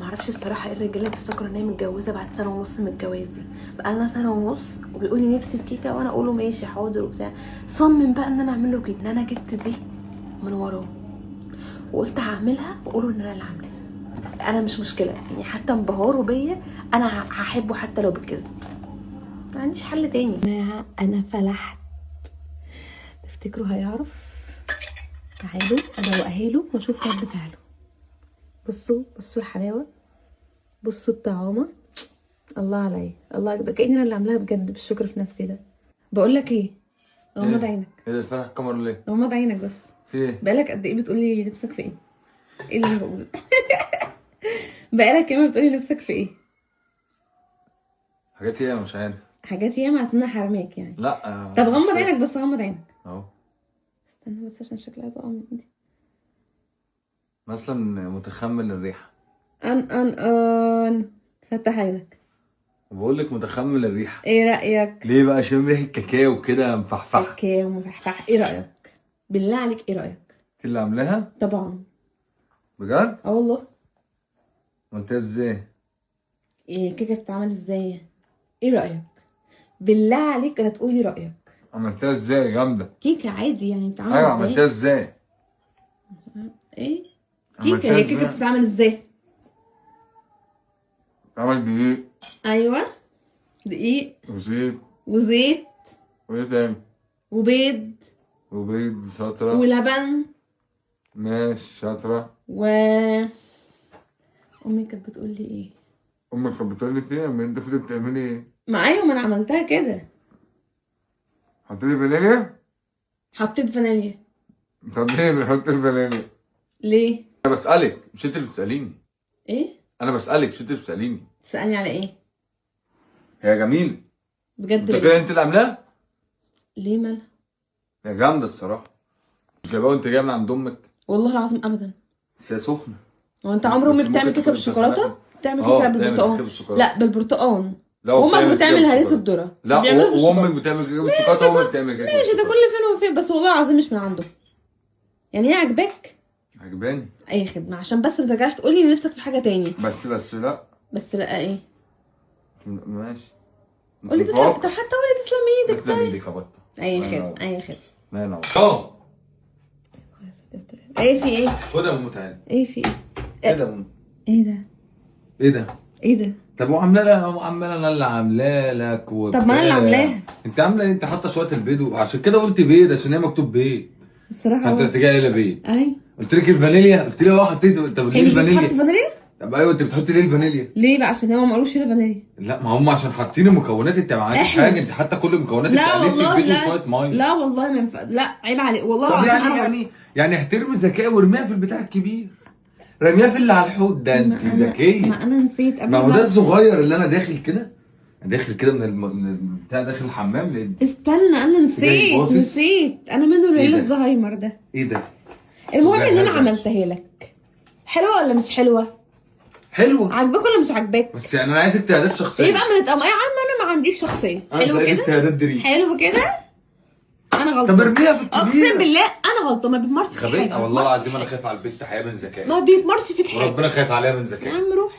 معرفش الصراحه ايه الرجاله بتفتكر ان هي متجوزه بعد سنه ونص من الجواز دي. بقالنا سنه ونص وبيقول لي نفسي في كيكه وانا اقول له ماشي حاضر وبتاع. صمم بقى ان انا اعمل له كيكه، ان انا جبت دي من وراه وقلت هعملها واقوله ان انا اللي عاملاها. انا مش مشكله يعني، حتى انبهاره بيا انا هحبه حتى لو بالكذب، ما عنديش حل تاني. انا فلحت. تفتكروا هيعرف؟ تعالوا ادوقها له واشوف رد فعله. بصوا الحلاوه، بصوا الطعامه. الله عليا، الله ده كأني انا اللي عاملاها بجد بالشكر في نفسي. ده بقول لك ايه، غمض عينك. ايه ده فتح الكاميرا ليه؟ غمض عينك بس. في ايه؟ بقالك قد ايه بتقولي نفسك في ايه؟ ايه اللي انا بقوله؟ بقالك كام بتقولي نفسك في ايه؟ حاجات ايه؟ مش عارف. حاجات ياما عشان انا حرماك يعني. لا طب غمض عينك بس، غمض عينك اهو. استنى بس عشان شكلها تقع من ايدي. مثلا متخمل الريحه. ان فتح عينك. بقول لك متخمل الريحه. ايه رايك؟ ليه بقى؟ عشان ريحه كاكاو كده مفحفحه. كاكاو مفحفح. ايه رايك؟ بالله عليك ايه رايك؟ انت اللي عاملاها؟ طبعا. بجد؟ اه والله. عملتها ازاي؟ ايه كيكه بتتعمل ازاي؟ ايه رايك؟ بالله عليك لا تقولي رايك. عملتها ازاي؟ جامده. كيكه عادي يعني بتتعمل ايوه ازاي؟ عملتها ازاي؟ ايه عملتها كيكه؟ هي ازاي؟ كيكه بتتعمل ازاي؟ عمل دقيق ايوه دقيق وزيت وزيت وايه تاني؟ وبيض وبيض. شاطره. ولبن. ماشي شاطره. امي كانت بتقول لي ايه؟ امك كانت بتقول لك ايه؟ اما انت كنت بتعملي ايه؟ ما ايوه، ما انا عملتها كده. حطيتي فانيليا؟ حطيت فانيليا. طب ليه بنحط الفانيليا؟ ليه؟ انا بسألك مش انت اللي بتسأليني. ايه؟ انا بسألك مش انت اللي بتسأليني. تسألني على ايه؟ هي جميلة. بجد انت ليه؟ كده انت اللي عاملاها؟ ليه مالها؟ هي جامدة الصراحة. مش جايباها وانت جايه من عند امك؟ والله العظيم ابدا. بس هي سخنة. هو انت عمر امي بس بتعمل ممكن كيكه تكون بالشوكولاته؟ مسخنة. بتعمل اه كيكه بتعمل كيكة بالبرتقال. بالشوكولاتة. لا بالبرتقال. لا وامك بتعمل هريسه بالشوكولاتة. الذره. لا بيعملوها وامك بالشوكولاتة. بتعمل كيكة بالشوكولاتة وامك بتعمل كيكة ماشي، ده كل فين وفين، بس والله العظيم مش من عنده. يعني هي عاجباك؟ عجباني. اي خدمه، عشان بس ما ترجعش تقولي ان نفسك في حاجه تاني. بس لا. بس لا ايه؟ ماشي. قولي تسلم. طب حتى قولي تسلم ايدك. تسلم ايدك يا بطة. اي خدمه اي خدمه. لا ينور. اه ايه في ايه؟ خدها يا ماما تعالى. ايه في ايه؟ ايه ده يا ماما؟ ايه ده؟ ايه ده؟ ايه ده؟ طب وعامله انا اللي عاملاه لك طب ما انا اللي عاملاها. انت عامله ايه؟ انت حاطه شويه البيض وعشان كده قلت بيض عشان هي مكتوب بيض. الصراحه انت اتجاه الى بيض. اي قلت لك الفانيليا، قلت لي اه حطيت. طب ليه هي مش بتحط الفانيليا؟ فانيليا؟ طب ايوه انت بتحطي ليه الفانيليا؟ ليه بقى؟ عشان هو ما قالوش هنا فانيليا. لا ما هم عشان حاطين المكونات. انت ما عملتش احنا. حاجه، انت حاطه كل المكونات. لا انت قلبت والله البيض لا. وشويه ميه. لا والله ما ينفع. لا عيب عليك والله طب العظيم. يعني احترمي ذكائي وارميها في البتاع الكبير. رميها في اللي على الحوض ده. انت ذكيه. ما انا نسيت قبل ما هو ده الصغير اللي انا داخل كده. داخل كده من البتاع، داخل الحمام لقيت. استنى انا جاي باصص. نسيت انا منه ايه ليلة ده؟ الزهايمر ده. ايه ده؟ المهم ان انا هذا. عملتها لك. حلوه ولا مش حلوه؟ حلوه. عاجباك ولا مش عاجباك؟ بس يعني انا عايز اجتهادات شخصيه. ايه بقى ما نتقام. يا عم انا ما عنديش شخصيه. حلو عايز كده؟ اجتهادات دريم. حلو كده؟ انا غلطان. طب ارميها في الكبير. اقسم بالله انا غلطان. ما بيتمرش فيك غبية. حاجه. والله العظيم انا خايف على البنت حياه من ذكائي. ما بيتمرش فيك حاجه. وربنا خايف عليها من يا ذكائي. عم روح.